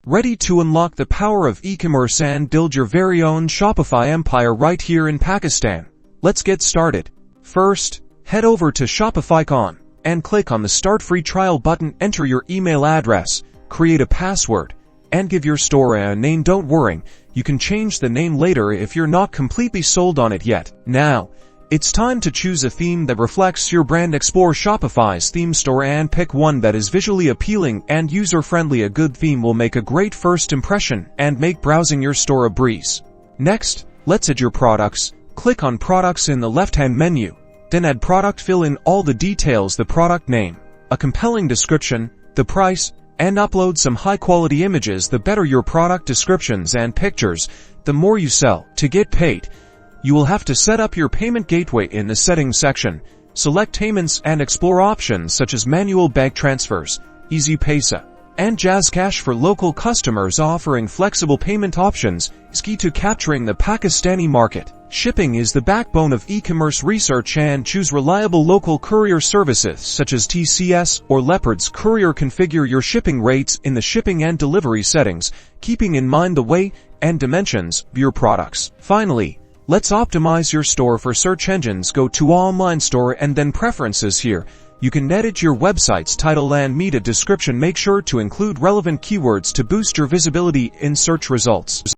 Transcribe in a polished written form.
Ready to unlock the power of e-commerce and build your very own Shopify empire right here in Pakistan? Let's get started. First, head over to Shopify.com and click on the Start Free Trial button. Enter your email address, create a password, and give your store a name. Don't worry, you can change the name later if you're not completely sold on it yet. Now, it's time to choose a theme that reflects your brand. Explore Shopify's theme store and pick one that is visually appealing and user-friendly. A good theme will make a great first impression and make browsing your store a breeze. Next, let's add your products. Click on Products in the left-hand menu. Then add product. Fill in all the details: the product name, a compelling description, the price, and upload some high-quality images. The better your product descriptions and pictures, the more you sell. To get paid, you will have to set up your payment gateway in the settings section. Select payments and explore options such as manual bank transfers, Easy Paysa, and Jazz Cash for local customers. Offering flexible payment options is key to capturing the Pakistani market. Shipping is the backbone of e-commerce. Research and choose reliable local courier services such as TCS or Leopard's Courier. Configure your shipping rates in the shipping and delivery settings, keeping in mind the weight and dimensions of your products. Finally, let's optimize your store for search engines. Go to Online Store and then Preferences. Here, you can edit your website's title and meta description. Make sure to include relevant keywords to boost your visibility in search results.